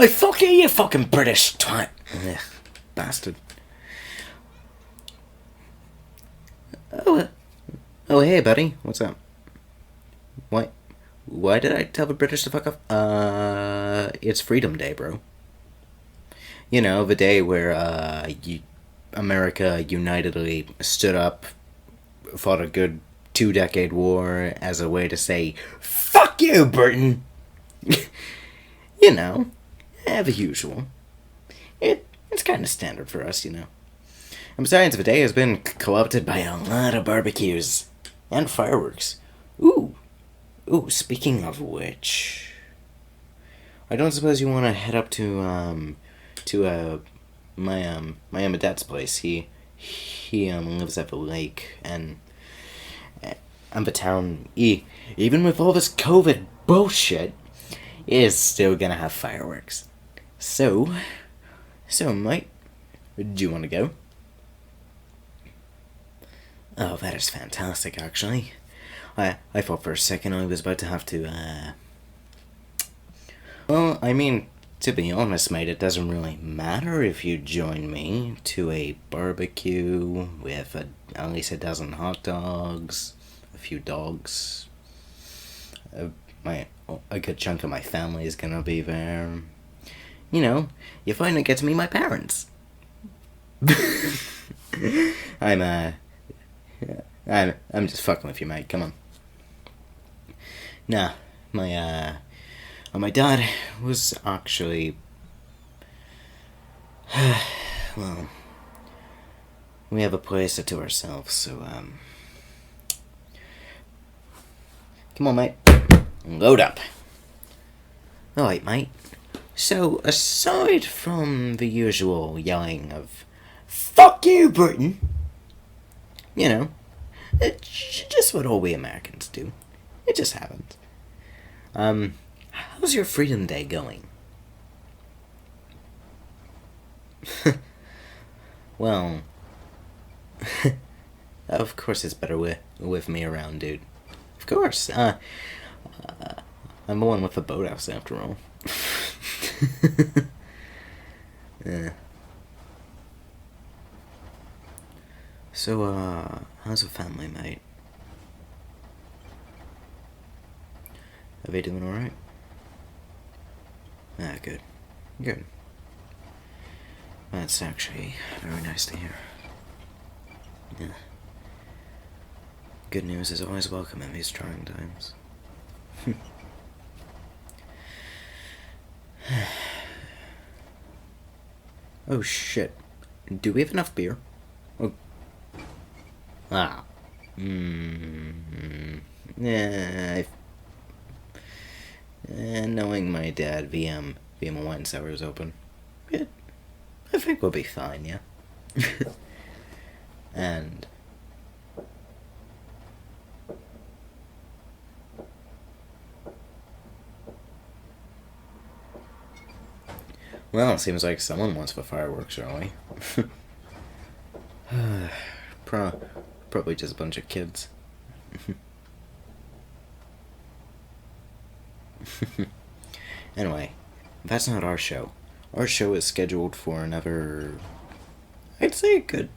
Hey, fuck you fucking British twat. Ugh, bastard. Oh, oh, hey, buddy. What's up? Why? Why did I tell the British to fuck off? It's Freedom Day, bro. You know, the day where, America unitedly stood up, fought a good 2-decade war as a way to say, fuck you, Britain! You know, the usual. It's kind of standard for us, you know. And besides, the day has been co-opted by a lot of barbecues and fireworks. Ooh, speaking of which, I don't suppose you want to head up to my dad's place. He lives at the lake, and the town, even with all this COVID bullshit, is still gonna have fireworks. So, mate, do you want to go? Oh, that is fantastic, actually. I thought for a second I was about to have to, Well, I mean, to be honest, mate, it doesn't really matter if you join me to a barbecue with at least a dozen hot dogs, a few dogs. A good chunk of my family is gonna be there. You know, you finally get to meet my parents. I'm just fucking with you, mate. Come on. Nah, my dad was actually, well, we have a place to ourselves, so, come on, mate. Load up. Alright, mate. So, aside from the usual yelling of, fuck you, Britain, you know, it's just what all we Americans do. It just happens. How's your Freedom Day going? Well, of course it's better with me around, dude. Of course. I'm the one with the boathouse, after all. Yeah. So, how's the family, mate? Are they doing alright? Ah, good. Good. That's actually very nice to hear. Yeah. Good news is always welcome in these trying times. Oh shit. Do we have enough beer? Oh. Ah. Yeah, knowing my dad, VM wine cellar is open. Yeah, I think we'll be fine, yeah. And well, it seems like someone wants the fireworks early. Probably just a bunch of kids. Anyway, that's not our show. Our show is scheduled for another, I'd say, a good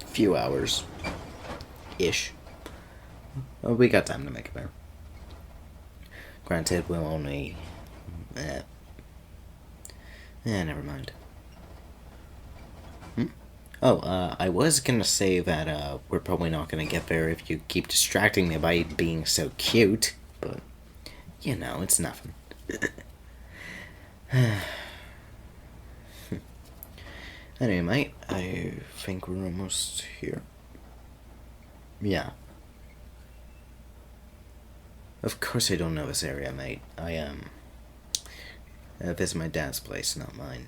few hours. Ish. Well, we got time to make it there. Granted, we'll only... never mind. Oh, I was gonna say that, we're probably not gonna get there if you keep distracting me by being so cute, but, you know, it's nothing. Anyway, mate, I think we're almost here. Yeah. Of course I don't know this area, mate. This is my dad's place, not mine.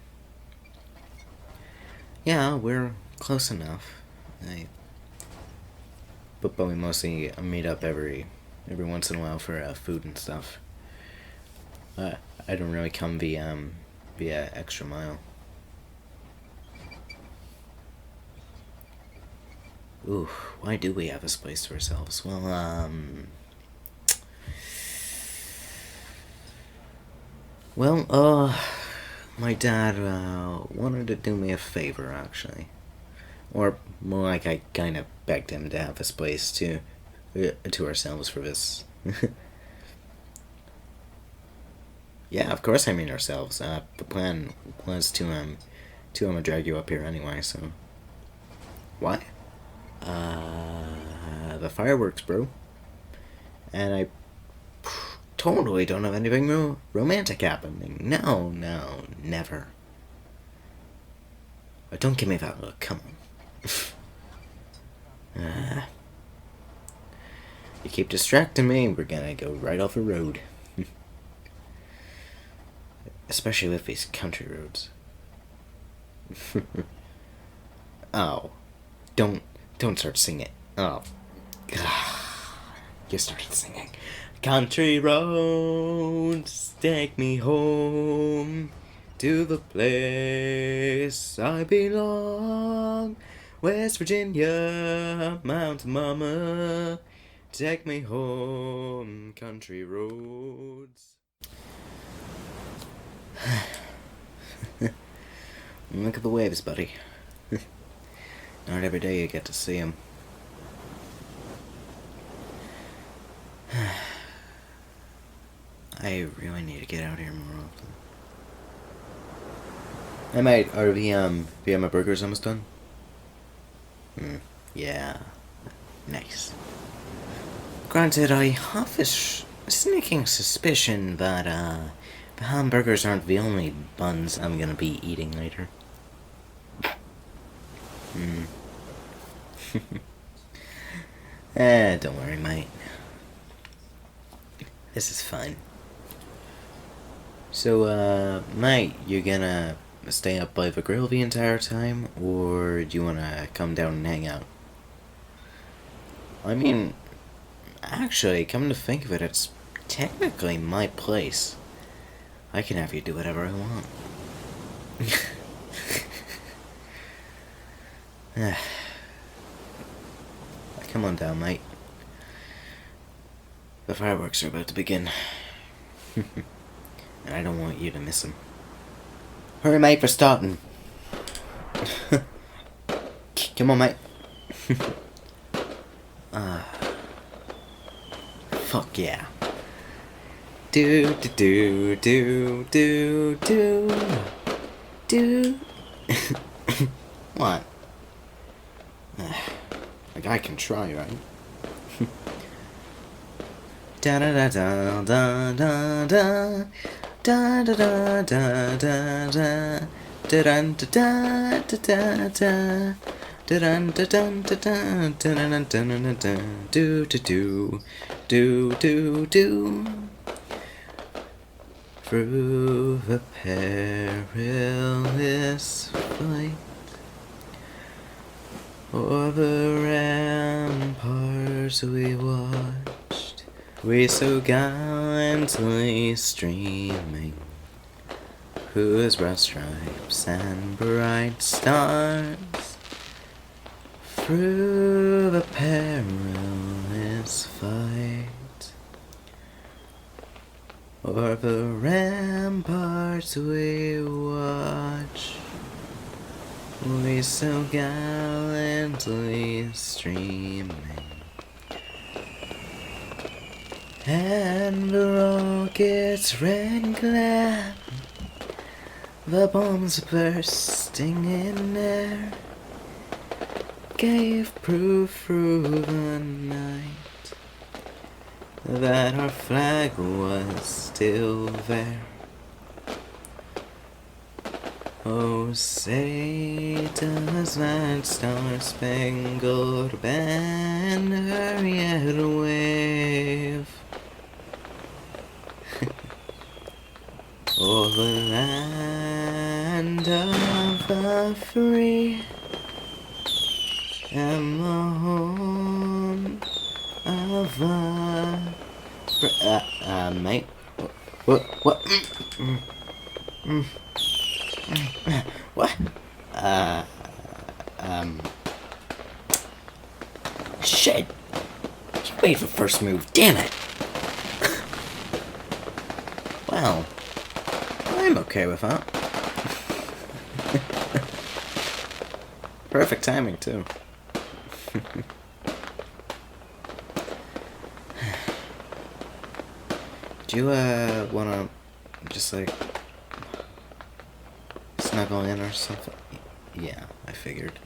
Yeah, we're close enough. But we mostly meet up every once in a while for food and stuff. I don't really come via extra mile. Ooh, why do we have this place to ourselves? Well, My dad wanted to do me a favor, actually. Or more like I kind of begged him to have this place to ourselves for this. Yeah, of course I mean ourselves. The plan was to drag you up here anyway, so. What? The fireworks, bro. And I totally don't have anything romantic happening. No, never. Oh, don't give me that look, come on. You keep distracting me, we're gonna go right off the road. Especially with these country roads. Oh. Don't start singing. Oh. You started singing. Country roads, take me home to the place I belong. West Virginia, Mountain Mama, take me home, country roads. Look at the waves, buddy. Not every day you get to see them. I really need to get out here more often. Hey mate, are the my burgers almost done? Yeah. Nice. Granted, I have this sneaking suspicion that the hamburgers aren't the only buns I'm gonna be eating later. Don't worry, mate. This is fun. So, mate, you gonna stay up by the grill the entire time, or do you wanna come down and hang out? I mean, actually, come to think of it, it's technically my place. I can have you do whatever I want. Come on down, mate. The fireworks are about to begin. And I don't want you to miss them. Hurry, mate, we're starting. Come on, mate. Fuck yeah. Do do do do do do. What? Like I can try, right? Da da da da da da da da da da da da da da da da da. Dun dun dun dun dun dun dun dun do do do do do. Through the perilous fight, o'er the ramparts we watched, we so gallantly streaming, whose broad stripes and bright stars. Through the perilous fight, o'er the ramparts we watch, we so gallantly streaming, and the rockets' red glare, the bombs bursting in air, gave proof through the night that our flag was still there. Oh, say does that Star Spangled Banner yet wave o'er the land of the free, and the home of the mate. What? What? Shit! You made the first move. Damn it! Well, I'm okay with that. Perfect timing, too. Do you, wanna just, like, snuggle in or something? Yeah, I figured.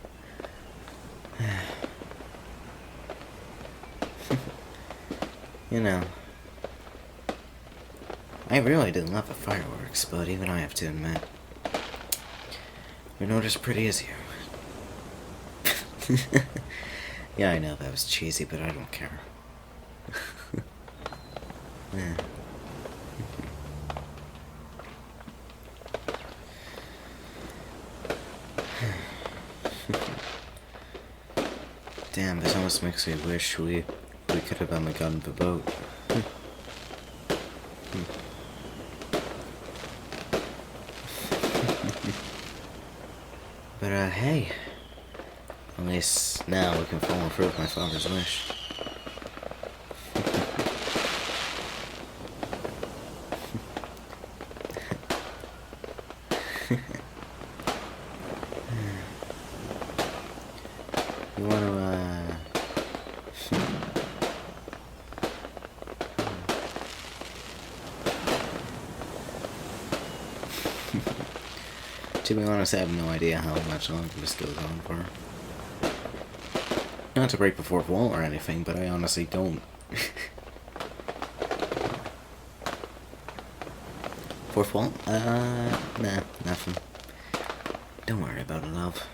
You know, I really didn't love the fireworks, but even I have to admit, you're not as pretty as you. Yeah, I know that was cheesy, but I don't care. Yeah. Damn, this almost makes me wish we could have only gotten the boat. But, hey. At least now we can follow through with my father's wish. You wanna, to be honest, I have no idea how much longer this goes on for. Not to break the fourth wall or anything, but I honestly don't. Fourth wall? Nah, nothing. Don't worry about it, love.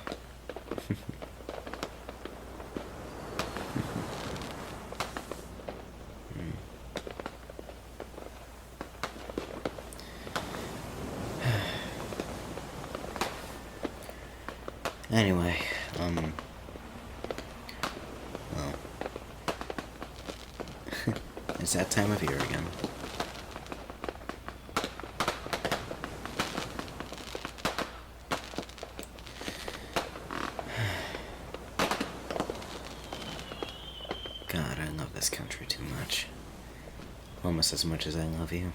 Anyway, well, it's that time of year again. God, I love this country too much. Almost as much as I love you.